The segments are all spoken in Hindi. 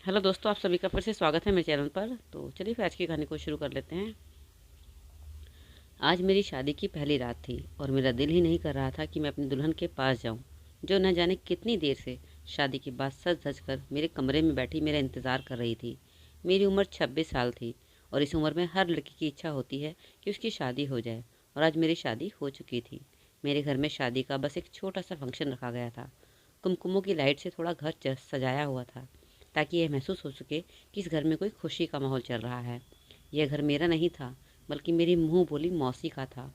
हेलो दोस्तों, आप सभी का फिर से स्वागत है मेरे चैनल पर। तो चलिए फिर आज की कहानी को शुरू कर लेते हैं। आज मेरी शादी की पहली रात थी और मेरा दिल ही नहीं कर रहा था कि मैं अपनी दुल्हन के पास जाऊं, जो न जाने कितनी देर से शादी के बाद सज धज कर मेरे कमरे में बैठी मेरा इंतज़ार कर रही थी। मेरी उम्र 26 साल थी और इस उम्र में हर लड़की की इच्छा होती है कि उसकी शादी हो जाए, और आज मेरी शादी हो चुकी थी। मेरे घर में शादी का बस एक छोटा सा फंक्शन रखा गया था। कुमकुमों की लाइट से थोड़ा घर सजाया हुआ था, ताकि यह महसूस हो सके कि इस घर में कोई खुशी का माहौल चल रहा है। यह घर मेरा नहीं था, बल्कि मेरी मुंह बोली मौसी का था।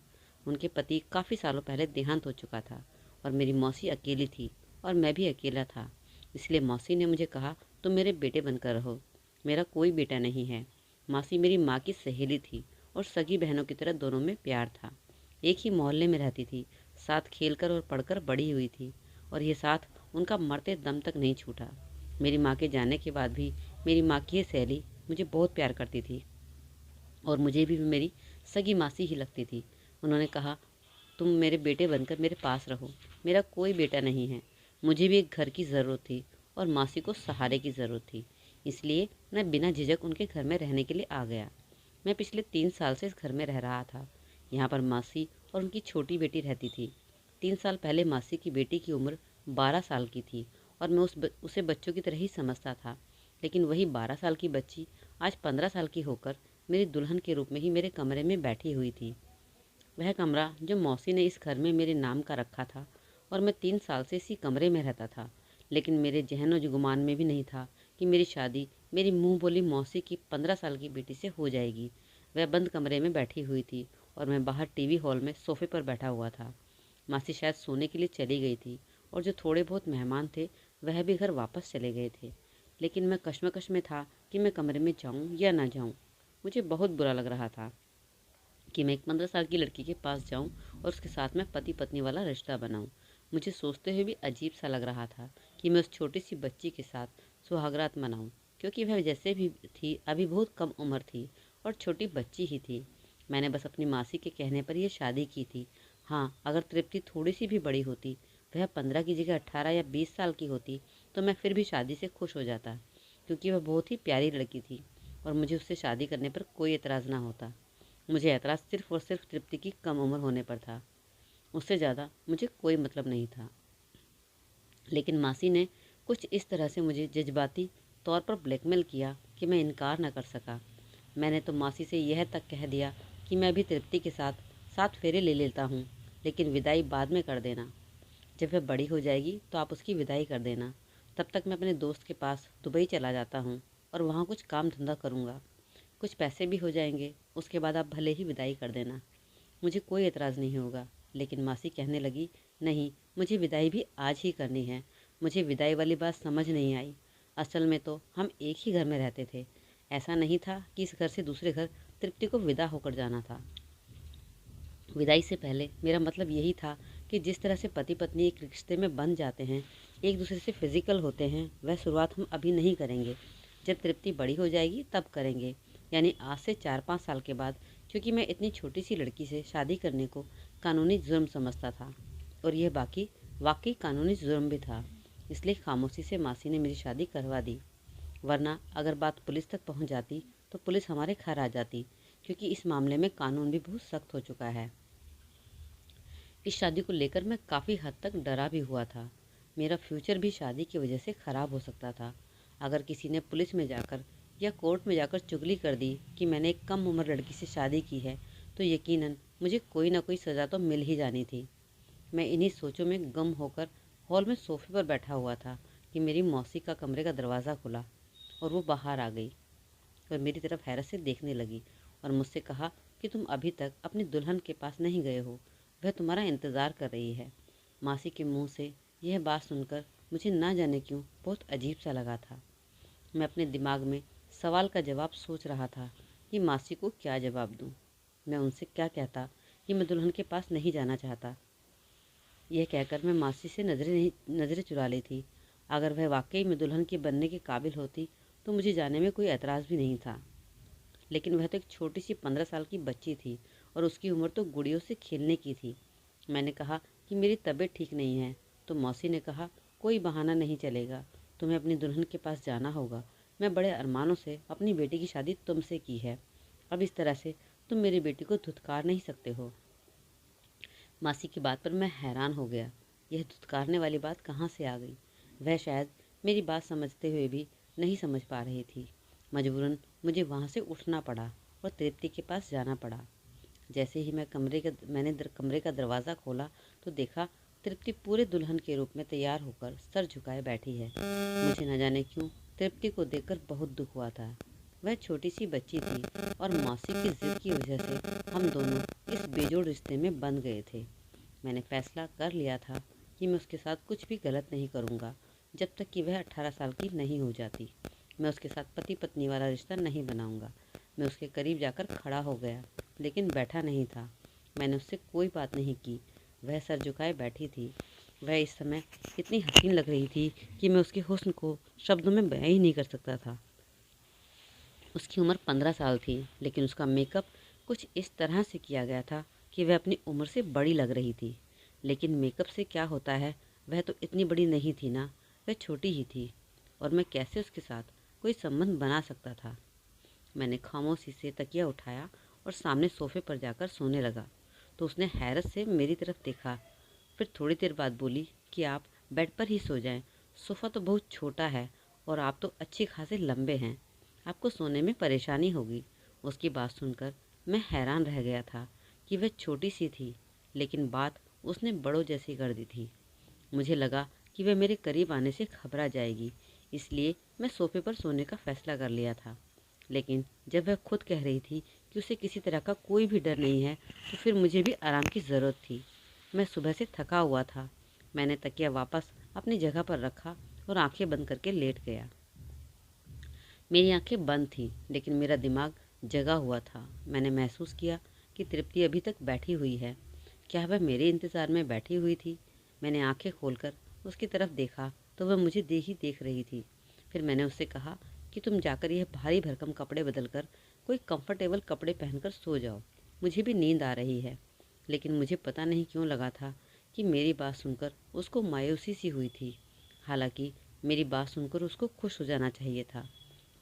उनके पति काफ़ी सालों पहले देहांत हो चुका था और मेरी मौसी अकेली थी और मैं भी अकेला था। इसलिए मौसी ने मुझे कहा, तुम मेरे बेटे बनकर रहो। मेरा कोई बेटा नहीं है। मौसी मेरी माँ की सहेली थी और सगी बहनों की तरह दोनों में प्यार था। एक ही मोहल्ले में रहती थी, साथ खेलकर और पढ़कर बड़ी हुई थी, और ये साथ उनका मरते दम तक नहीं छूटा। मेरी माँ के जाने के बाद भी मेरी माँ की ये सहेली मुझे बहुत प्यार करती थी और मुझे भी मेरी सगी मासी ही लगती थी। उन्होंने कहा, तुम मेरे बेटे बनकर मेरे पास रहो। मेरा कोई बेटा नहीं है। मुझे भी एक घर की ज़रूरत थी और मासी को सहारे की ज़रूरत थी। इसलिए मैं बिना झिझक उनके घर में रहने के लिए आ गया। मैं पिछले 3 साल से इस घर में रह रहा था। यहाँ पर मासी और उनकी छोटी बेटी रहती थी। 3 साल पहले मासी की बेटी की उम्र 12 साल की थी और मैं उसे बच्चों की तरह ही समझता था। लेकिन वही 12 साल की बच्ची आज 15 साल की होकर मेरी दुल्हन के रूप में ही मेरे कमरे में बैठी हुई थी। वह कमरा जो मौसी ने इस घर में मेरे नाम का रखा था, और मैं 3 साल से इसी कमरे में रहता था। लेकिन मेरे जहन और गुमान में भी नहीं था कि मेरी शादी मेरी मुंह बोली मौसी की 15 साल की बेटी से हो जाएगी। वह बंद कमरे में बैठी हुई थी और मैं बाहर टीवी हॉल में सोफे पर बैठा हुआ था। मासी शायद सोने के लिए चली गई थी और जो थोड़े बहुत मेहमान थे वह भी घर वापस चले गए थे। लेकिन मैं कश्मकश में था कि मैं कमरे में जाऊं या ना जाऊं। मुझे बहुत बुरा लग रहा था कि मैं एक 15 साल की लड़की के पास जाऊं और उसके साथ में पति पत्नी वाला रिश्ता बनाऊं। मुझे सोचते हुए भी अजीब सा लग रहा था कि मैं उस छोटी सी बच्ची के साथ सुहागरात मनाऊं, क्योंकि वह जैसे भी थी अभी बहुत कम उम्र थी और छोटी बच्ची ही थी। मैंने बस अपनी मासी के कहने पर यह शादी की थी। हाँ, अगर तृप्ति थोड़ी सी भी बड़ी होती, वह 15 की जगह 18 या 20 साल की होती, तो मैं फिर भी शादी से खुश हो जाता, क्योंकि वह बहुत ही प्यारी लड़की थी और मुझे उससे शादी करने पर कोई एतराज़ ना होता। मुझे ऐतराज़ सिर्फ और सिर्फ तृप्ति की कम उम्र होने पर था। उससे ज़्यादा मुझे कोई मतलब नहीं था। लेकिन मासी ने कुछ इस तरह से मुझे जज्बाती तौर पर ब्लैकमेल किया कि मैं इनकार न कर सका। मैंने तो मासी से यह तक कह दिया कि मैं भी तृप्ति के साथ 7 फेरे ले लेता हूँ, लेकिन विदाई बाद में कर देना। जब वह बड़ी हो जाएगी तो आप उसकी विदाई कर देना। तब तक मैं अपने दोस्त के पास दुबई चला जाता हूँ और वहाँ कुछ काम धंधा करूँगा। कुछ पैसे भी हो जाएंगे, उसके बाद आप भले ही विदाई कर देना। मुझे कोई एतराज़ नहीं होगा। लेकिन मासी कहने लगी, नहीं, मुझे विदाई भी आज ही करनी है। मुझे विदाई वाली बात समझ नहीं आई। असल में तो हम एक ही घर में रहते थे। ऐसा नहीं था कि इस घर से दूसरे घर तृप्ति को विदा होकर जाना था। विदाई से पहले मेरा मतलब यही था कि जिस तरह से पति पत्नी एक रिश्ते में बंध जाते हैं, एक दूसरे से फिजिकल होते हैं, वह शुरुआत हम अभी नहीं करेंगे। जब तृप्ति बड़ी हो जाएगी तब करेंगे, यानी आज से 4-5 साल के बाद। क्योंकि मैं इतनी छोटी सी लड़की से शादी करने को कानूनी जुर्म समझता था, और यह बाकी वाकई कानूनी जुर्म भी था। इसलिए खामोशी से मासी ने मेरी शादी करवा दी। वरना अगर बात पुलिस तक पहुंच जाती तो पुलिस हमारे घर आ जाती, क्योंकि इस मामले में कानून भी बहुत सख्त हो चुका है। इस शादी को लेकर मैं काफ़ी हद तक डरा भी हुआ था। मेरा फ्यूचर भी शादी की वजह से ख़राब हो सकता था। अगर किसी ने पुलिस में जाकर या कोर्ट में जाकर चुगली कर दी कि मैंने एक कम उम्र लड़की से शादी की है, तो यकीनन मुझे कोई ना कोई सज़ा तो मिल ही जानी थी। मैं इन्हीं सोचों में गम होकर हॉल में सोफे पर बैठा हुआ था कि मेरी मौसी का कमरे का दरवाज़ा खुला और वो बाहर आ गई और मेरी तरफ हैरत से देखने लगी और मुझसे कहा कि तुम अभी तक अपनी दुल्हन के पास नहीं गए हो, वह तुम्हारा इंतज़ार कर रही है। मासी के मुंह से यह बात सुनकर मुझे ना जाने क्यों बहुत अजीब सा लगा था। मैं अपने दिमाग में सवाल का जवाब सोच रहा था कि मासी को क्या जवाब दूं। मैं उनसे क्या कहता कि मैं दुल्हन के पास नहीं जाना चाहता। यह कहकर मैं मासी से नज़रें चुरा ली थी। अगर वह वाकई में दुल्हन के बनने के काबिल होती तो मुझे जाने में कोई एतराज़ भी नहीं था। लेकिन वह तो एक छोटी सी 15 साल की बच्ची थी और उसकी उम्र तो गुड़ियों से खेलने की थी। मैंने कहा कि मेरी तबीयत ठीक नहीं है, तो मौसी ने कहा, कोई बहाना नहीं चलेगा, तुम्हें अपनी दुल्हन के पास जाना होगा। मैं बड़े अरमानों से अपनी बेटी की शादी तुमसे की है। अब इस तरह से तुम मेरी बेटी को धुतकार नहीं सकते हो। मासी की बात पर मैं हैरान हो गया। यह धुतकारने वाली बात कहाँ से आ गई? वह शायद मेरी बात समझते हुए भी नहीं समझ पा रही थी। मजबूरन मुझे वहाँ से उठना पड़ा और तृप्ति के पास जाना पड़ा। जैसे ही मैंने कमरे का दरवाज़ा खोला तो देखा तृप्ति पूरे दुल्हन के रूप में तैयार होकर सर झुकाए बैठी है। मुझे न जाने क्यों तृप्ति को देखकर बहुत दुख हुआ था। वह छोटी सी बच्ची थी और मौसी की जिद की वजह से हम दोनों इस बेजोड़ रिश्ते में बंध गए थे। मैंने फैसला कर लिया था कि मैं उसके साथ कुछ भी गलत नहीं करूँगा जब तक कि वह 18 साल की नहीं हो जाती। मैं उसके साथ पति पत्नी वाला रिश्ता नहीं बनाऊँगा। मैं उसके करीब जाकर खड़ा हो गया, लेकिन बैठा नहीं था। मैंने उससे कोई बात नहीं की। वह सर झुकाए बैठी थी। वह इस समय इतनी हसीन लग रही थी कि मैं उसके हुस्न को शब्दों में बयां ही नहीं कर सकता था। उसकी उम्र 15 साल थी, लेकिन उसका मेकअप कुछ इस तरह से किया गया था कि वह अपनी उम्र से बड़ी लग रही थी। लेकिन मेकअप से क्या होता है, वह तो इतनी बड़ी नहीं थी ना, वह छोटी ही थी। और मैं कैसे उसके साथ कोई संबंध बना सकता था? मैंने खामोशी से तकिया उठाया और सामने सोफे पर जाकर सोने लगा। तो उसने हैरत से मेरी तरफ देखा। फिर थोड़ी देर बाद बोली कि आप बेड पर ही सो जाएं। सोफ़ा तो बहुत छोटा है और आप तो अच्छे खासे लंबे हैं, आपको सोने में परेशानी होगी। उसकी बात सुनकर मैं हैरान रह गया था कि वह छोटी सी थी, लेकिन बात उसने बड़ों जैसी कर दी थी। मुझे लगा कि वह मेरे करीब आने से घबरा जाएगी, इसलिए मैं सोफे पर सोने का फैसला कर लिया था। लेकिन जब वह खुद कह रही थी कि उसे किसी तरह का कोई भी डर नहीं है, तो फिर मुझे भी आराम की ज़रूरत थी। मैं सुबह से थका हुआ था। मैंने तकिया वापस अपनी जगह पर रखा और आंखें बंद करके लेट गया। मेरी आंखें बंद थीं, लेकिन मेरा दिमाग जगा हुआ था। मैंने महसूस किया कि तृप्ति अभी तक बैठी हुई है। क्या वह मेरे इंतज़ार में बैठी हुई थी? मैंने आंखें खोलकर उसकी तरफ देखा तो वह मुझे देख रही थी। फिर मैंने उससे कहा कि तुम जाकर यह भारी भरकम कपड़े बदल कर कोई कंफर्टेबल कपड़े पहनकर सो जाओ, मुझे भी नींद आ रही है। लेकिन मुझे पता नहीं क्यों लगा था कि मेरी बात सुनकर उसको मायूसी सी हुई थी। हालांकि मेरी बात सुनकर उसको खुश हो जाना चाहिए था।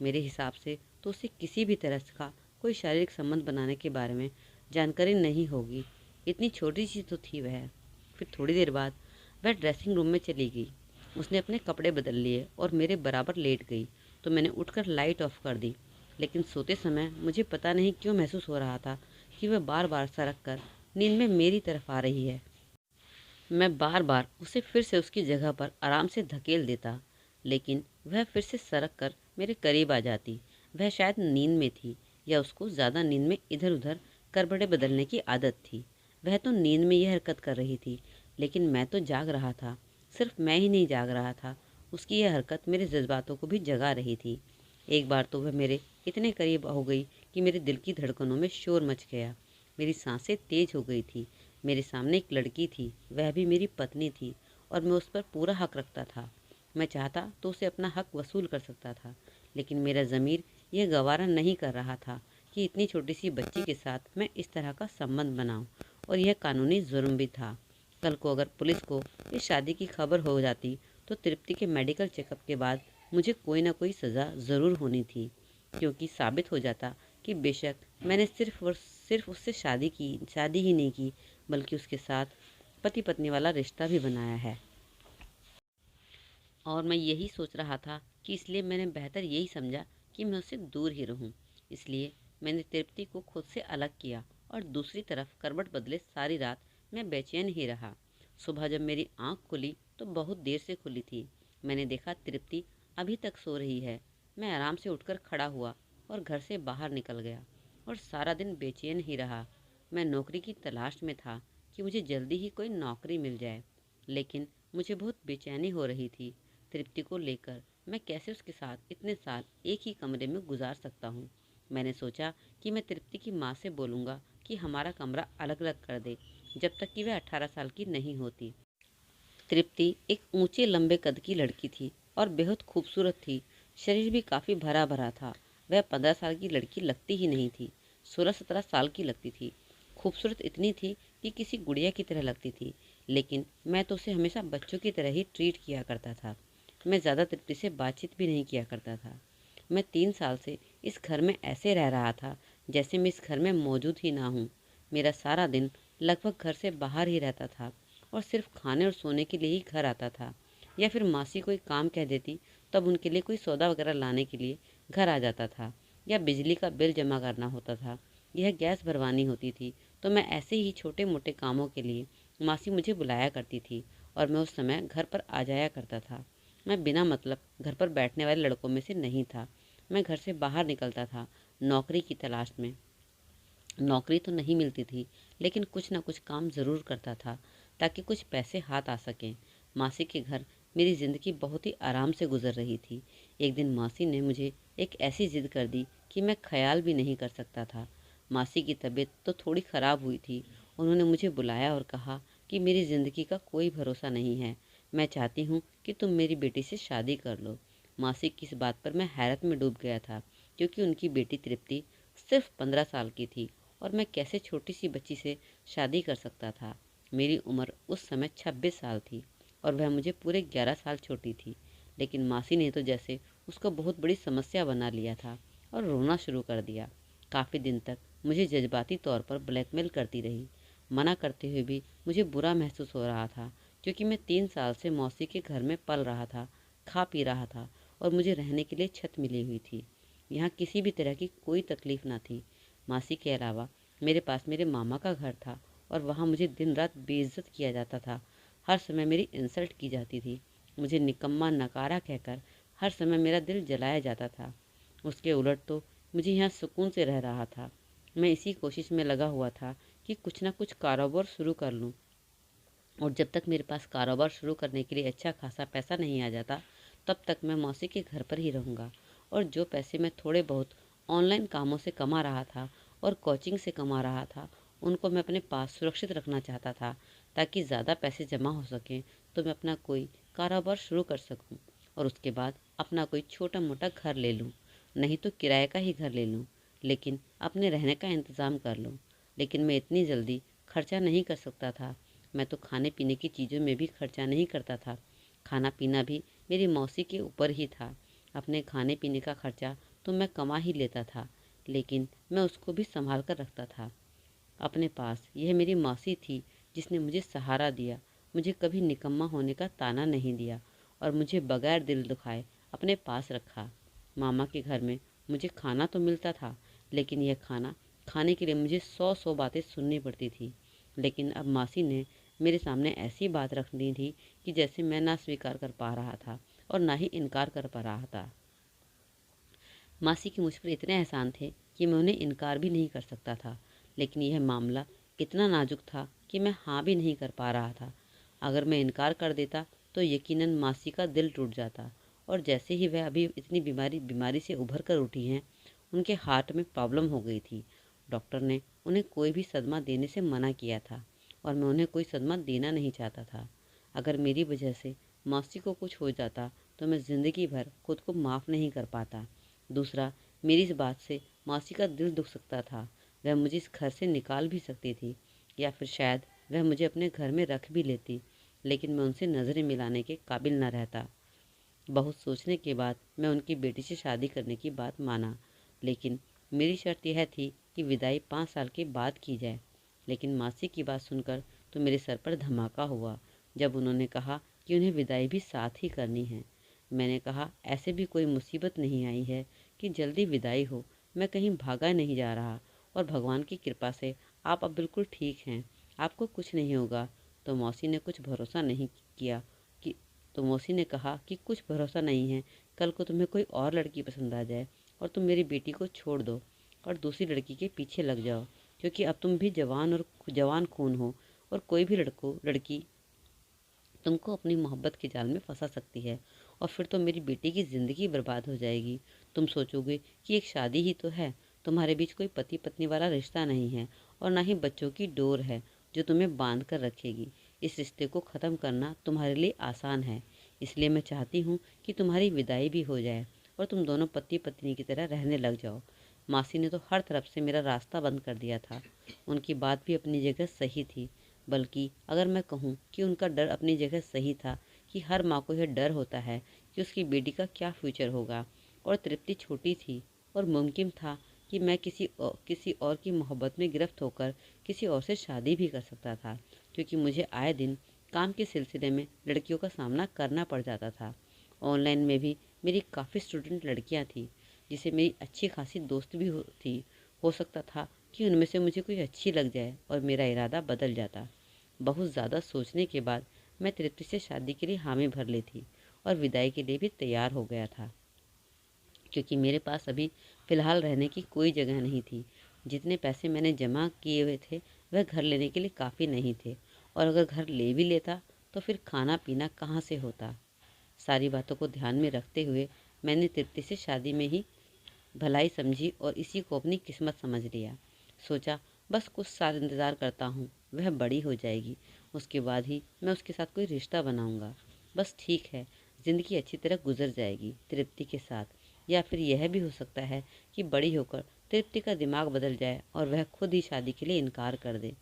मेरे हिसाब से तो उसे किसी भी तरह का कोई शारीरिक संबंध बनाने के बारे में जानकारी नहीं होगी, इतनी छोटी सी तो थी वह। फिर थोड़ी देर बाद वह ड्रेसिंग रूम में चली गई। उसने अपने कपड़े बदल लिए और मेरे बराबर लेट गई, तो मैंने उठकर लाइट ऑफ कर दी। लेकिन सोते समय मुझे पता नहीं क्यों महसूस हो रहा था कि वह बार बार सरक कर नींद में मेरी तरफ आ रही है। मैं बार बार उसे फिर से उसकी जगह पर आराम से धकेल देता, लेकिन वह फिर से सरक कर मेरे करीब आ जाती। वह शायद नींद में थी, या उसको ज़्यादा नींद में इधर उधर करवटें बदलने की आदत थी। वह तो नींद में यह हरकत कर रही थी, लेकिन मैं तो जाग रहा था। सिर्फ मैं ही नहीं जाग रहा था, उसकी यह हरकत मेरे जज्बातों को भी जगा रही थी। एक बार तो वह मेरे इतने करीब हो गई कि मेरे दिल की धड़कनों में शोर मच गया। मेरी सांसें तेज हो गई थी। मेरे सामने एक लड़की थी, वह भी मेरी पत्नी थी, और मैं उस पर पूरा हक रखता था। मैं चाहता तो उसे अपना हक वसूल कर सकता था, लेकिन मेरा ज़मीर यह गवारा नहीं कर रहा था कि इतनी छोटी सी बच्ची के साथ मैं इस तरह का संबंध बनाऊं, और यह कानूनी जुर्म भी था। कल को अगर पुलिस को इस शादी की खबर हो जाती तो तृप्ति के मेडिकल चेकअप के बाद मुझे कोई ना कोई सज़ा ज़रूर होनी थी, क्योंकि साबित हो जाता कि बेशक मैंने सिर्फ और सिर्फ उससे शादी ही नहीं की, बल्कि उसके साथ पति पत्नी वाला रिश्ता भी बनाया है। और मैं यही सोच रहा था कि इसलिए मैंने बेहतर यही समझा कि मैं उससे दूर ही रहूं। इसलिए मैंने तृप्ति को खुद से अलग किया और दूसरी तरफ करवट बदले सारी रात मैं बेचैन ही रहा। सुबह जब मेरी आंख खुली तो बहुत देर से खुली थी। मैंने देखा तृप्ति अभी तक सो रही है। मैं आराम से उठकर खड़ा हुआ और घर से बाहर निकल गया, और सारा दिन बेचैन ही रहा। मैं नौकरी की तलाश में था कि मुझे जल्दी ही कोई नौकरी मिल जाए, लेकिन मुझे बहुत बेचैनी हो रही थी तृप्ति को लेकर। मैं कैसे उसके साथ इतने साल एक ही कमरे में गुजार सकता हूँ। मैंने सोचा कि मैं तृप्ति की माँ से बोलूँगा कि हमारा कमरा अलग अलग कर दे जब तक कि वह 18 साल की नहीं होती। तृप्ति एक ऊंचे लंबे कद की लड़की थी और बेहद खूबसूरत थी। शरीर भी काफ़ी भरा भरा था। वह 15 साल की लड़की लगती ही नहीं थी, 16-17 साल की लगती थी। खूबसूरत इतनी थी कि किसी गुड़िया की तरह लगती थी, लेकिन मैं तो उसे हमेशा बच्चों की तरह ही ट्रीट किया करता था। मैं ज़्यादा तृप्ति से बातचीत भी नहीं किया करता था। मैं 3 साल से इस घर में ऐसे रह रहा था जैसे मैं इस घर में मौजूद ही ना हूँ। मेरा सारा दिन लगभग घर से बाहर ही रहता था और सिर्फ खाने और सोने के लिए ही घर आता था, या फिर मासी कोई काम कह देती तब उनके लिए कोई सौदा वगैरह लाने के लिए घर आ जाता था, या बिजली का बिल जमा करना होता था, यह गैस भरवानी होती थी, तो मैं ऐसे ही छोटे मोटे कामों के लिए मासी मुझे बुलाया करती थी और मैं उस समय घर पर आ जाया करता था। मैं बिना मतलब घर पर बैठने वाले लड़कों में से नहीं था। मैं घर से बाहर निकलता था नौकरी की तलाश में। नौकरी तो नहीं मिलती थी, लेकिन कुछ ना कुछ काम ज़रूर करता था ताकि कुछ पैसे हाथ आ सकें। मासी के घर मेरी ज़िंदगी बहुत ही आराम से गुजर रही थी। एक दिन मासी ने मुझे एक ऐसी ज़िद कर दी कि मैं ख्याल भी नहीं कर सकता था। मासी की तबीयत तो थोड़ी ख़राब हुई थी। उन्होंने मुझे बुलाया और कहा कि मेरी ज़िंदगी का कोई भरोसा नहीं है, मैं चाहती हूँ कि तुम मेरी बेटी से शादी कर लो। मासी की इस बात पर मैं हैरत में डूब गया था, क्योंकि उनकी बेटी तृप्ति सिर्फ 15 साल की थी और मैं कैसे छोटी सी बच्ची से शादी कर सकता था। मेरी उम्र उस समय 26 साल थी और वह मुझे पूरे 11 साल छोटी थी। लेकिन मासी ने तो जैसे उसको बहुत बड़ी समस्या बना लिया था और रोना शुरू कर दिया। काफ़ी दिन तक मुझे जज्बाती तौर पर ब्लैकमेल करती रही। मना करते हुए भी मुझे बुरा महसूस हो रहा था, क्योंकि मैं 3 साल से मौसी के घर में पल रहा था, खा पी रहा था और मुझे रहने के लिए छत मिली हुई थी। यहाँ किसी भी तरह की कोई तकलीफ ना थी। मासी के अलावा मेरे पास मेरे मामा का घर था और वहाँ मुझे दिन रात बेइज्जत किया जाता था। हर समय मेरी इंसल्ट की जाती थी। मुझे निकम्मा नकारा कहकर हर समय मेरा दिल जलाया जाता था। उसके उलट तो मुझे यहाँ सुकून से रह रहा था। मैं इसी कोशिश में लगा हुआ था कि कुछ ना कुछ कारोबार शुरू कर लूँ, और जब तक मेरे पास कारोबार शुरू करने के लिए अच्छा खासा पैसा नहीं आ जाता, तब तक मैं मौसी के घर पर ही रहूँगा। और जो पैसे मैं थोड़े बहुत ऑनलाइन कामों से कमा रहा था और कोचिंग से कमा रहा था, उनको मैं अपने पास सुरक्षित रखना चाहता था, ताकि ज़्यादा पैसे जमा हो सकें तो मैं अपना कोई कारोबार शुरू कर सकूं और उसके बाद अपना कोई छोटा मोटा घर ले लूं, नहीं तो किराए का ही घर ले लूं, लेकिन अपने रहने का इंतज़ाम कर लूं। लेकिन मैं इतनी जल्दी खर्चा नहीं कर सकता था। मैं तो खाने पीने की चीज़ों में भी खर्चा नहीं करता था। खाना पीना भी मेरी मौसी के ऊपर ही था। अपने खाने पीने का खर्चा तो मैं कमा ही लेता था, लेकिन मैं उसको भी संभाल कर रखता था अपने पास। यह मेरी मौसी थी जिसने मुझे सहारा दिया, मुझे कभी निकम्मा होने का ताना नहीं दिया और मुझे बगैर दिल दुखाए अपने पास रखा। मामा के घर में मुझे खाना तो मिलता था, लेकिन यह खाना खाने के लिए मुझे 100 बातें सुननी पड़ती थी। लेकिन अब मासी ने मेरे सामने ऐसी बात रख दी थी कि जैसे मैं ना स्वीकार कर पा रहा था और ना ही इनकार कर पा रहा था। मासी के मुझ पर इतने एहसान थे कि मैं उन्हें इनकार भी नहीं कर सकता था, लेकिन यह मामला इतना नाजुक था कि मैं हाँ भी नहीं कर पा रहा था। अगर मैं इनकार कर देता तो यकीनन मासी का दिल टूट जाता, और जैसे ही वह अभी इतनी बीमारी बीमारी से उभर कर उठी हैं, उनके हार्ट में प्रॉब्लम हो गई थी। डॉक्टर ने उन्हें कोई भी सदमा देने से मना किया था और मैं उन्हें कोई सदमा देना नहीं चाहता था। अगर मेरी वजह से मौसी को कुछ हो जाता तो मैं ज़िंदगी भर खुद को माफ़ नहीं कर पाता। दूसरा, मेरी इस बात से मौसी का दिल दुख सकता था। वह मुझे इस घर से निकाल भी सकती थी, या फिर शायद वह मुझे अपने घर में रख भी लेती, लेकिन मैं उनसे नज़रें मिलाने के काबिल न रहता। बहुत सोचने के बाद मैं उनकी बेटी से शादी करने की बात माना, लेकिन मेरी शर्त यह थी कि विदाई 5 साल के बाद की जाए। लेकिन मासी की बात सुनकर तो मेरे सर पर धमाका हुआ जब उन्होंने कहा कि उन्हें विदाई भी साथ ही करनी है। मैंने कहा, ऐसे भी कोई मुसीबत नहीं आई है कि जल्दी विदाई हो, मैं कहीं भागा नहीं जा रहा और भगवान की कृपा से आप अब बिल्कुल ठीक हैं, आपको कुछ नहीं होगा। तो मौसी ने कुछ भरोसा नहीं किया कि तो मौसी ने कहा कि कुछ भरोसा नहीं है, कल को तुम्हें कोई और लड़की पसंद आ जाए और तुम मेरी बेटी को छोड़ दो और दूसरी लड़की के पीछे लग जाओ, क्योंकि अब तुम भी जवान खून हो और कोई भी लड़की तुमको अपनी मोहब्बत के जाल में फंसा सकती है और फिर तो मेरी बेटी की ज़िंदगी बर्बाद हो जाएगी। तुम सोचोगे कि एक शादी ही तो है, तुम्हारे बीच कोई पति पत्नी वाला रिश्ता नहीं है और ना ही बच्चों की डोर है जो तुम्हें बांध कर रखेगी। इस रिश्ते को ख़त्म करना तुम्हारे लिए आसान है, इसलिए मैं चाहती हूँ कि तुम्हारी विदाई भी हो जाए और तुम दोनों पति पत्नी की तरह रहने लग जाओ। मासी ने तो हर तरफ से मेरा रास्ता बंद कर दिया था। उनकी बात भी अपनी जगह सही थी, बल्कि अगर मैं कहूँ कि उनका डर अपनी जगह सही था, कि हर माँ को यह डर होता है कि उसकी बेटी का क्या फ्यूचर होगा। और तृप्ति छोटी थी और मुमकिन था कि मैं किसी और की मोहब्बत में गिरफ्त होकर किसी और से शादी भी कर सकता था, क्योंकि मुझे आए दिन काम के सिलसिले में लड़कियों का सामना करना पड़ जाता था। ऑनलाइन में भी मेरी काफ़ी स्टूडेंट लड़कियां थीं, जिसे मेरी अच्छी खासी दोस्त भी थी। हो सकता था कि उनमें से मुझे कोई अच्छी लग जाए और मेरा इरादा बदल जाता। बहुत ज़्यादा सोचने के बाद मैं तृप्ति से शादी के लिए हामी भर ली थी और विदाई के लिए भी तैयार हो गया था, क्योंकि मेरे पास अभी फ़िलहाल रहने की कोई जगह नहीं थी। जितने पैसे मैंने जमा किए हुए थे वह घर लेने के लिए काफ़ी नहीं थे, और अगर घर ले भी लेता तो फिर खाना पीना कहाँ से होता। सारी बातों को ध्यान में रखते हुए मैंने तृप्ति से शादी में ही भलाई समझी और इसी को अपनी किस्मत समझ लिया। सोचा बस कुछ साल इंतज़ार करता हूँ, वह बड़ी हो जाएगी, उसके बाद ही मैं उसके साथ कोई रिश्ता बनाऊँगा। बस ठीक है, ज़िंदगी अच्छी तरह गुजर जाएगी तृप्ति के साथ। या फिर यह भी हो सकता है कि बड़ी होकर तृप्ति का दिमाग बदल जाए और वह खुद ही शादी के लिए इनकार कर दे,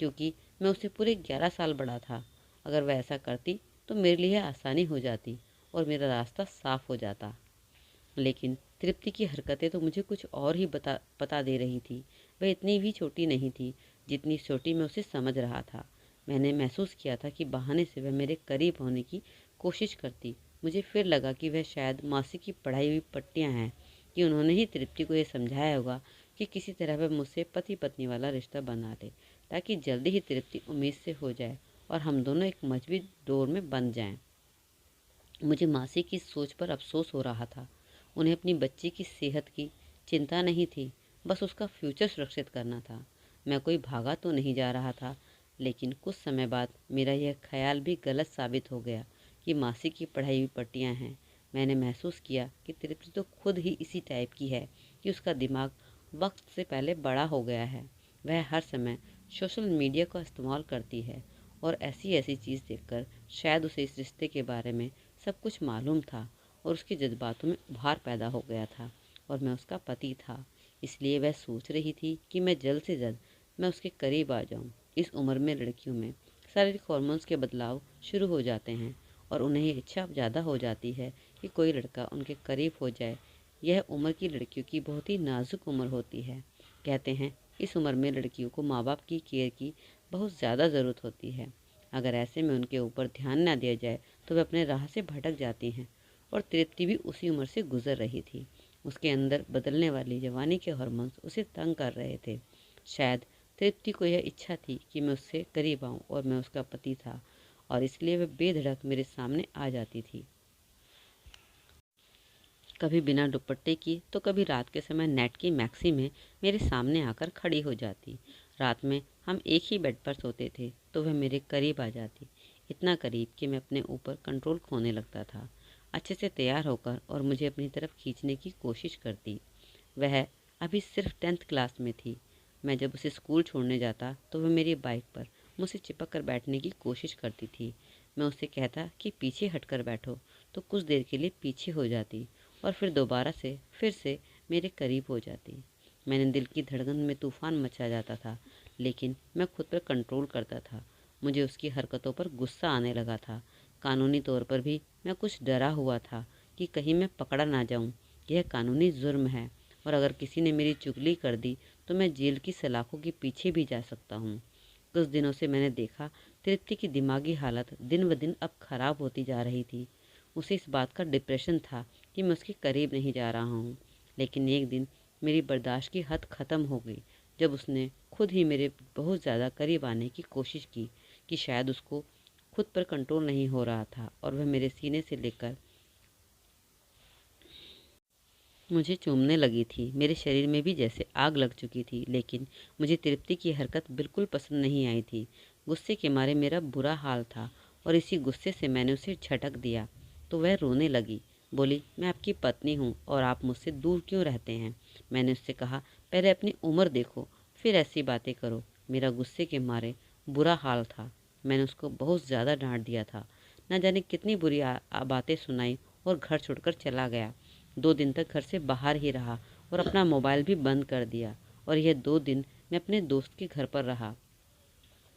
क्योंकि मैं उससे पूरे 11 साल बड़ा था। अगर वह ऐसा करती तो मेरे लिए आसानी हो जाती और मेरा रास्ता साफ हो जाता। लेकिन तृप्ति की हरकतें तो मुझे कुछ और ही पता दे रही थी। वह इतनी भी छोटी नहीं थी जितनी छोटी मैं उसे समझ रहा था। मैंने महसूस किया था कि बहाने से वह मेरे करीब होने की कोशिश करती। मुझे फिर लगा कि वह शायद मासी की पढ़ाई हुई पट्टियाँ हैं, कि उन्होंने ही तृप्ति को यह समझाया होगा कि किसी तरह वह मुझसे पति पत्नी वाला रिश्ता बना ले, ताकि जल्दी ही तृप्ति उम्मीद से हो जाए और हम दोनों एक मजबूत डोर में बंध जाएं। मुझे मासी की सोच पर अफसोस हो रहा था। उन्हें अपनी बच्ची की सेहत की चिंता नहीं थी, बस उसका फ्यूचर सुरक्षित करना था। मैं कोई भागा तो नहीं जा रहा था, लेकिन कुछ समय बाद मेरा यह ख्याल भी गलत साबित हो गया कि मासी की पढ़ाई हुई पट्टियाँ हैं। मैंने महसूस किया कि तृप्ति तो खुद ही इसी टाइप की है कि उसका दिमाग वक्त से पहले बड़ा हो गया है। वह हर समय सोशल मीडिया का इस्तेमाल करती है और ऐसी ऐसी चीज़ देखकर शायद उसे इस रिश्ते के बारे में सब कुछ मालूम था और उसके जज्बातों में उभार पैदा हो गया था, और मैं उसका पति था। इसलिए वह सोच रही थी कि मैं जल्द से जल्द मैं उसके करीब आ जाऊं। इस उम्र में लड़कियों में शारीरिक हार्मोन्स के बदलाव शुरू हो जाते हैं और उन्हें ये इच्छा ज़्यादा हो जाती है कि कोई लड़का उनके करीब हो जाए। यह उम्र की लड़कियों की बहुत ही नाजुक उम्र होती है। कहते हैं इस उम्र में लड़कियों को माँ बाप की केयर की बहुत ज़्यादा ज़रूरत होती है। अगर ऐसे में उनके ऊपर ध्यान न दिया जाए तो वे अपने राह से भटक जाती हैं, और तृप्ति भी उसी उम्र से गुजर रही थी। उसके अंदर बदलने वाली जवानी के हार्मोन्स उसे तंग कर रहे थे। शायद तृप्ति को यह इच्छा थी कि मैं उससे करीब आऊं, और मैं उसका पति था, और इसलिए वह बेधड़क मेरे सामने आ जाती थी। कभी बिना दुपट्टे की तो कभी रात के समय नेट की मैक्सी में मेरे सामने आकर खड़ी हो जाती। रात में हम एक ही बेड पर सोते थे तो वह मेरे करीब आ जाती, इतना करीब कि मैं अपने ऊपर कंट्रोल खोने लगता था। अच्छे से तैयार होकर और मुझे अपनी तरफ खींचने की कोशिश करती। वह अभी सिर्फ 10th क्लास में थी। मैं जब उसे स्कूल छोड़ने जाता तो वह मेरी बाइक पर मुझसे चिपक कर बैठने की कोशिश करती थी। मैं उससे कहता कि पीछे हटकर बैठो तो कुछ देर के लिए पीछे हो जाती और फिर दोबारा से फिर से मेरे करीब हो जाती। मैंने दिल की धड़कन में तूफान मचा जाता था, लेकिन मैं खुद पर कंट्रोल करता था। मुझे उसकी हरकतों पर गुस्सा आने लगा था। कानूनी तौर पर भी मैं कुछ डरा हुआ था कि कहीं मैं पकड़ा ना जाऊं। यह कानूनी जुर्म है, और अगर किसी ने मेरी चुगली कर दी तो मैं जेल की सलाखों के पीछे भी जा सकता हूँ। कुछ दिनों से मैंने देखा तृप्ति की दिमागी हालत दिन ब दिन अब खराब होती जा रही थी। उसे इस बात का डिप्रेशन था कि मैं उसके करीब नहीं जा रहा हूँ। लेकिन एक दिन मेरी बर्दाश्त की हद ख़त्म हो गई जब उसने खुद ही मेरे बहुत ज़्यादा करीब आने की कोशिश की, कि शायद उसको खुद पर कंट्रोल नहीं हो रहा था, और वह मेरे सीने से लेकर मुझे चूमने लगी थी। मेरे शरीर में भी जैसे आग लग चुकी थी, लेकिन मुझे तृप्ति की हरकत बिल्कुल पसंद नहीं आई थी। गुस्से के मारे मेरा बुरा हाल था, और इसी गुस्से से मैंने उसे झटक दिया तो वह रोने लगी। बोली, मैं आपकी पत्नी हूँ और आप मुझसे दूर क्यों रहते हैं? मैंने उससे कहा, पहले अपनी उम्र देखो फिर ऐसी बातें करो। मेरा गुस्से के मारे बुरा हाल था। मैंने उसको बहुत ज़्यादा डांट दिया था। न जाने कितनी बुरी बातें सुनाई, और घर छोड़कर चला गया। 2 दिन तक घर से बाहर ही रहा और अपना मोबाइल भी बंद कर दिया, और यह 2 दिन मैं अपने दोस्त के घर पर रहा।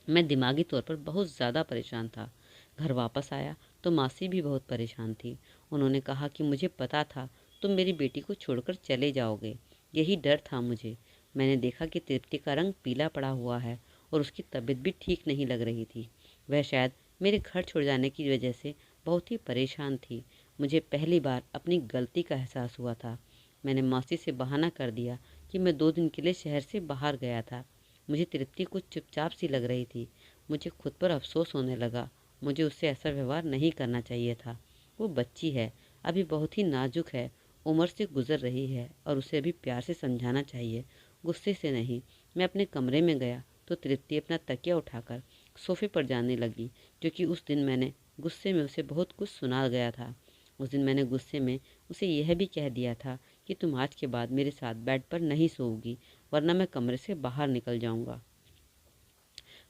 मैं दिमागी तौर पर बहुत ज़्यादा परेशान था। घर वापस आया तो मासी भी बहुत परेशान थी। उन्होंने कहा कि मुझे पता था तुम मेरी बेटी को छोड़कर चले जाओगे। यही डर था मुझे। मैंने देखा कि तृप्ति का रंग पीला पड़ा हुआ है और उसकी तबीयत भी ठीक नहीं लग रही थी। वह शायद मेरे घर छोड़ जाने की वजह से बहुत ही परेशान थी। मुझे पहली बार अपनी गलती का एहसास हुआ था। मैंने मौसी से बहाना कर दिया कि मैं 2 दिन के लिए शहर से बाहर गया था। मुझे तृप्ति कुछ चुपचाप सी लग रही थी। मुझे खुद पर अफसोस होने लगा। मुझे उससे ऐसा व्यवहार नहीं करना चाहिए था। वो बच्ची है, अभी बहुत ही नाजुक है, उम्र से गुजर रही है और उसे अभी प्यार से समझाना चाहिए, गुस्से से नहीं। मैं अपने कमरे में गया तो तृप्ति अपना तकिया उठाकर सोफे पर जाने लगी, क्योंकि उस दिन मैंने गुस्से में उसे बहुत कुछ सुना गया था। उस दिन मैंने गुस्से में उसे यह भी कह दिया था कि तुम आज के बाद मेरे साथ बेड पर नहीं सोओगी, वरना मैं कमरे से बाहर निकल जाऊंगा।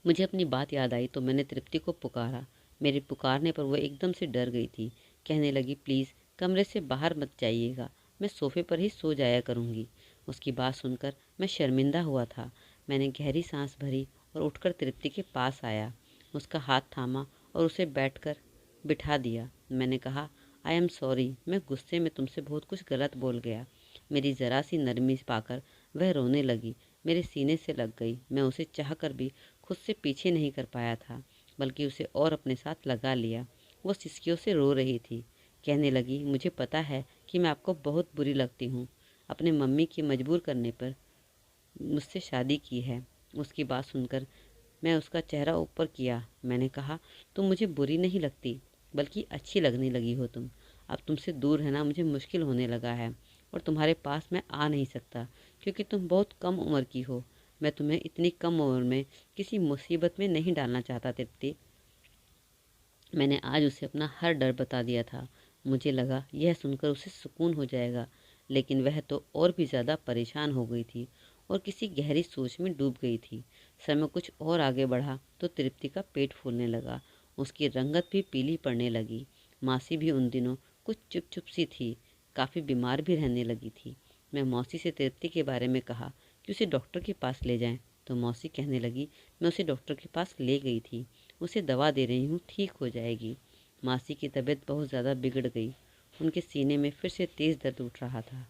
मुझे अपनी बात याद आई तो मैंने तृप्ति को पुकारा। मेरे पुकारने पर वह एकदम से डर गई थी। कहने लगी, प्लीज़ कमरे से बाहर मत जाइएगा, मैं सोफे पर ही सो जाया करूँगी। उसकी बात सुनकर मैं शर्मिंदा हुआ था। मैंने गहरी सांस भरी और उठकर तृप्ति के पास आया, उसका हाथ थामा और उसे बैठकर बिठा दिया। मैंने कहा, आई एम सॉरी, मैं गुस्से में तुमसे बहुत कुछ गलत बोल गया। मेरी ज़रा सी नरमी पाकर वह रोने लगी, मेरे सीने से लग गई। मैं उसे चाहकर भी खुद से पीछे नहीं कर पाया था, बल्कि उसे और अपने साथ लगा लिया। वो सिसकियों से रो रही थी। कहने लगी, मुझे पता है कि मैं आपको बहुत बुरी लगती हूँ। अपने मम्मी की मजबूर करने पर मुझसे शादी की है। उसकी बात सुनकर मैं उसका चेहरा ऊपर किया। मैंने कहा, तुम मुझे बुरी नहीं लगती, बल्कि अच्छी लगने लगी हो तुम। अब तुमसे दूर रहना मुझे मुश्किल होने लगा है और तुम्हारे पास मैं आ नहीं सकता, क्योंकि तुम बहुत कम उम्र की हो। मैं तुम्हें इतनी कम उम्र में किसी मुसीबत में नहीं डालना चाहता तृप्ति। मैंने आज उसे अपना हर डर बता दिया था। मुझे लगा यह सुनकर उसे सुकून हो जाएगा, लेकिन वह तो और भी ज़्यादा परेशान हो गई थी और किसी गहरी सोच में डूब गई थी। समय कुछ और आगे बढ़ा तो तृप्ति का पेट फूलने लगा, उसकी रंगत भी पीली पड़ने लगी। मासी भी उन दिनों कुछ चुप चुप सी थी, काफ़ी बीमार भी रहने लगी थी। मैं मौसी से तृप्ति के बारे में कहा कि उसे डॉक्टर के पास ले जाएं, तो मौसी कहने लगी, मैं उसे डॉक्टर के पास ले गई थी, उसे दवा दे रही हूँ, ठीक हो जाएगी। मासी की तबीयत बहुत ज़्यादा बिगड़ गई। उनके सीने में फिर से तेज़ दर्द उठ रहा था।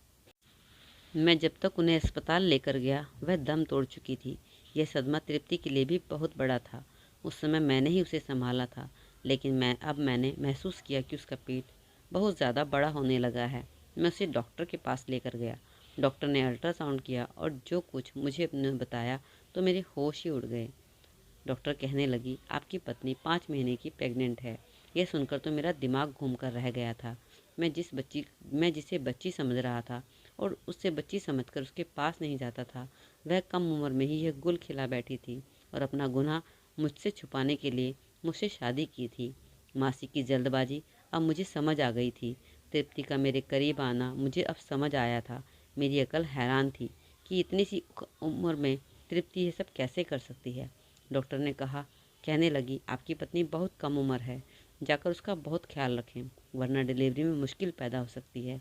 मैं जब तक उन्हें अस्पताल लेकर गया वह दम तोड़ चुकी थी। यह सदमा तृप्ति के लिए भी बहुत बड़ा था। उस समय मैंने ही उसे संभाला था, लेकिन मैंने महसूस किया कि उसका पेट बहुत ज़्यादा बड़ा होने लगा है। मैं उसे डॉक्टर के पास लेकर गया। डॉक्टर ने अल्ट्रासाउंड किया और जो कुछ मुझे अपने बताया तो मेरे होश ही उड़ गए। डॉक्टर कहने लगी, आपकी पत्नी 5 महीने की प्रेग्नेंट है। यह सुनकर तो मेरा दिमाग घूम कर रह गया था। मैं जिसे बच्ची समझ रहा था और उससे बच्ची समझकर उसके पास नहीं जाता था, वह कम उम्र में ही यह गुल खिला बैठी थी और अपना गुनाह मुझसे छुपाने के लिए मुझसे शादी की थी। मासी की जल्दबाजी अब मुझे समझ आ गई थी। तृप्ति का मेरे करीब आना मुझे अब समझ आया था। मेरी अकल हैरान थी कि इतनी सी उम्र में तृप्ति ये सब कैसे कर सकती है। डॉक्टर ने कहा, कहने लगी, आपकी पत्नी बहुत कम उम्र है, जाकर उसका बहुत ख्याल रखें, वरना डिलीवरी में मुश्किल पैदा हो सकती है।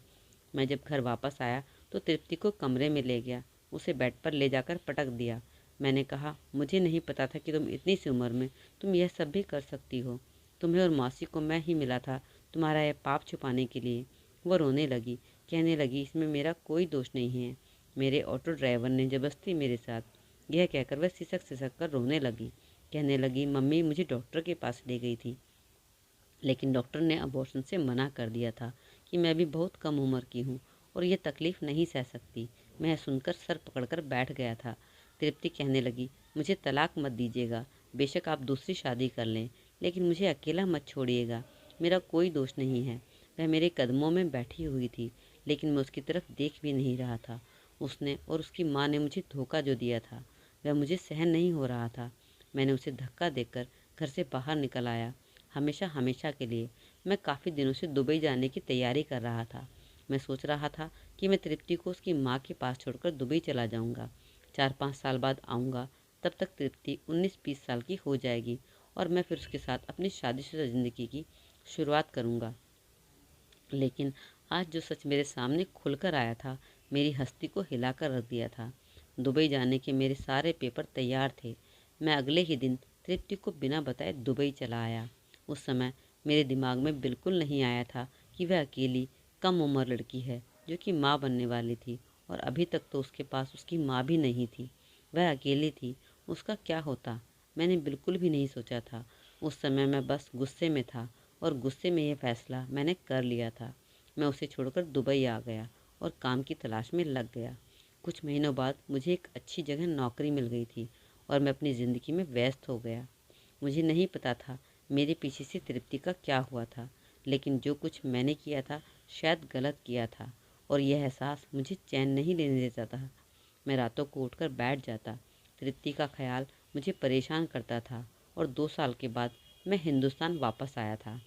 मैं जब घर वापस आया तो तृप्ति को कमरे में ले गया, उसे बेड पर ले जाकर पटक दिया। मैंने कहा, मुझे नहीं पता था कि तुम इतनी सी उम्र में तुम यह सब भी कर सकती हो। तुम्हें और मौसी को मैं ही मिला था तुम्हारा यह पाप छुपाने के लिए। वो रोने लगी, कहने लगी, इसमें मेरा कोई दोष नहीं है। मेरे ऑटो ड्राइवर ने जबरदस्ती मेरे साथ। यह कहकर वह सिसक सिसक कर रोने लगी। कहने लगी, मम्मी मुझे डॉक्टर के पास ले गई थी, लेकिन डॉक्टर ने अबॉर्शन से मना कर दिया था कि मैं भी बहुत कम उम्र की हूँ और यह तकलीफ़ नहीं सह सकती। मैं सुनकर सर पकड़कर बैठ गया था। तृप्ति कहने लगी, मुझे तलाक मत दीजिएगा, बेशक आप दूसरी शादी कर लें, लेकिन मुझे अकेला मत छोड़िएगा। मेरा कोई दोष नहीं है। वह मेरे कदमों में बैठी हुई थी, लेकिन मैं उसकी तरफ देख भी नहीं रहा था। उसने और उसकी माँ ने मुझे धोखा जो दिया था वह मुझे सहन नहीं हो रहा था। मैंने उसे धक्का देकर घर से बाहर निकल आया, हमेशा हमेशा के लिए। मैं काफ़ी दिनों से दुबई जाने की तैयारी कर रहा था। मैं सोच रहा था कि मैं तृप्ति को उसकी माँ के पास छोड़कर दुबई चला जाऊंगा। 4-5 साल बाद आऊँगा, तब तक तृप्ति 19-20 साल की हो जाएगी और मैं फिर उसके साथ अपनी शादीशुदा ज़िंदगी की शुरुआत करूँगा। लेकिन आज जो सच मेरे सामने खुलकर आया था, मेरी हस्ती को हिलाकर रख दिया था। दुबई जाने के मेरे सारे पेपर तैयार थे। मैं अगले ही दिन तृप्ति को बिना बताए दुबई चला आया। उस समय मेरे दिमाग में बिल्कुल नहीं आया था कि वह अकेली कम उम्र लड़की है जो कि माँ बनने वाली थी, और अभी तक तो उसके पास उसकी माँ भी नहीं थी। वह अकेली थी, उसका क्या होता, मैंने बिल्कुल भी नहीं सोचा था। उस समय मैं बस गुस्से में था, और गुस्से में यह फैसला मैंने कर लिया था। मैं उसे छोड़कर दुबई आ गया और काम की तलाश में लग गया। कुछ महीनों बाद मुझे एक अच्छी जगह नौकरी मिल गई थी और मैं अपनी ज़िंदगी में व्यस्त हो गया। मुझे नहीं पता था मेरे पीछे से तृप्ति का क्या हुआ था, लेकिन जो कुछ मैंने किया था शायद गलत किया था, और यह एहसास मुझे चैन नहीं लेने देता था। मैं रातों को उठकर बैठ जाता, तृप्ति का ख्याल मुझे परेशान करता था, और 2 साल के बाद मैं हिंदुस्तान वापस आया था,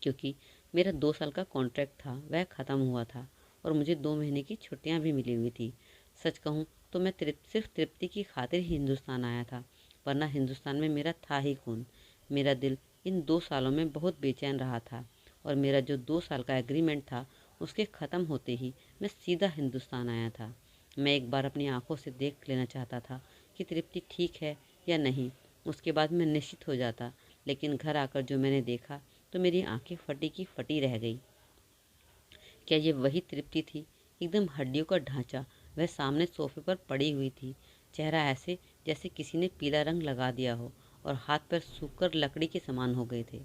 क्योंकि मेरा 2 साल का कॉन्ट्रैक्ट था वह ख़त्म हुआ था, और मुझे 2 महीने की छुट्टियां भी मिली हुई थी। सच कहूँ तो मैं सिर्फ तृप्ति की खातिर ही हिंदुस्तान आया था, वरना हिंदुस्तान में मेरा था ही कौन। मेरा दिल इन 2 सालों में बहुत बेचैन रहा था, और मेरा जो 2 साल का एग्रीमेंट था उसके ख़त्म होते ही मैं सीधा हिंदुस्तान आया था। मैं एक बार अपनी आंखों से देख लेना चाहता था कि तृप्ति ठीक है या नहीं, उसके बाद मैं निश्चित हो जाता। लेकिन घर आकर जो मैंने देखा तो मेरी आंखें फटी की फटी रह गई। क्या ये वही तृप्ति थी? एकदम हड्डियों का ढांचा, वह सामने सोफे पर पड़ी हुई थी। चेहरा ऐसे जैसे किसी ने पीला रंग लगा दिया हो, और हाथ पैर सूखकर लकड़ी के समान हो गए थे।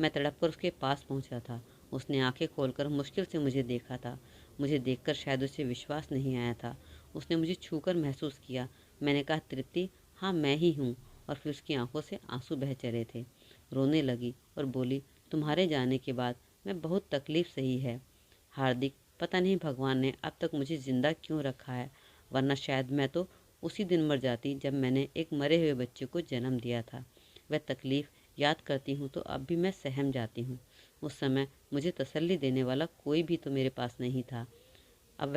मैं तड़प कर उसके पास पहुंचा था। उसने आंखें खोलकर मुश्किल से मुझे देखा था। मुझे देखकर शायद उसे विश्वास नहीं आया था। उसने मुझे छूकर महसूस किया। मैंने कहा, तृप्ति, हाँ मैं ही हूँ। और फिर उसकी आंखों से आंसू बह चले थे। रोने लगी और बोली, तुम्हारे जाने के बाद मैं बहुत तकलीफ सही है हार्दिक। पता नहीं भगवान ने अब तक मुझे ज़िंदा क्यों रखा है, वरना शायद मैं तो उसी दिन मर जाती जब मैंने एक मरे हुए बच्चे को जन्म दिया था। वह तकलीफ़ याद करती हूँ तो अब भी मैं सहम जाती हूँ। उस समय मुझे तसल्ली देने वाला कोई भी तो मेरे पास नहीं था। अब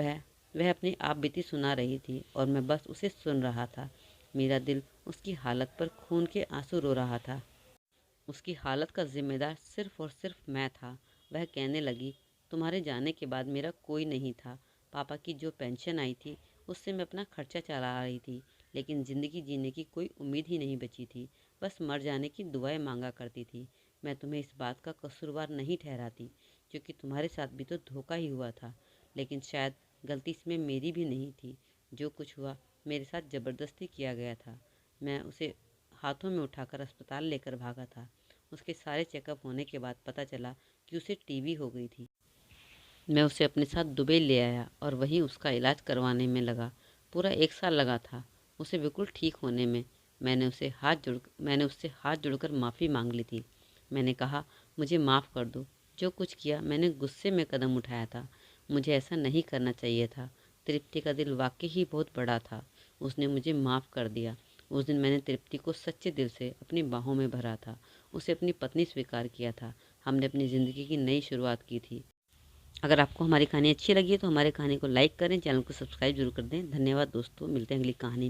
वह अपनी आप बीती सुना रही थी, और मैं बस उसे सुन रहा था। मेरा दिल उसकी हालत पर खून के आंसू रो रहा था। उसकी हालत का जिम्मेदार सिर्फ और सिर्फ मैं था। वह कहने लगी, तुम्हारे जाने के बाद मेरा कोई नहीं था। पापा की जो पेंशन आई थी उससे मैं अपना खर्चा चला रही थी, लेकिन ज़िंदगी जीने की कोई उम्मीद ही नहीं बची थी। बस मर जाने की दुआएं मांगा करती थी। मैं तुम्हें इस बात का कसूरवार नहीं ठहराती, क्योंकि तुम्हारे साथ भी तो धोखा ही हुआ था, लेकिन शायद गलती इसमें मेरी भी नहीं थी। जो कुछ हुआ मेरे साथ ज़बरदस्ती किया गया था। मैं उसे हाथों में उठाकर अस्पताल लेकर भागा था। उसके सारे चेकअप होने के बाद पता चला कि उसे टीबी हो गई थी। मैं उसे अपने साथ दुबई ले आया और वहीं उसका इलाज करवाने में लगा। पूरा 1 साल लगा था उसे बिल्कुल ठीक होने में। मैंने उससे हाथ जोड़कर माफ़ी मांग ली थी। मैंने कहा, मुझे माफ़ कर दो। जो कुछ किया मैंने गुस्से में कदम उठाया था। मुझे ऐसा नहीं करना चाहिए था। तृप्ति का दिल वाकई ही बहुत बड़ा था। उसने मुझे माफ़ कर दिया। उस दिन मैंने तृप्ति को सच्चे दिल से अपनी बाहों में भरा था। उसे अपनी पत्नी स्वीकार किया था। हमने अपनी ज़िंदगी की नई शुरुआत की थी। अगर आपको हमारी कहानी अच्छी लगी है तो हमारे कहानी को लाइक करें, चैनल को सब्सक्राइब जरूर कर दें। धन्यवाद दोस्तों, मिलते हैं अगली कहानी में।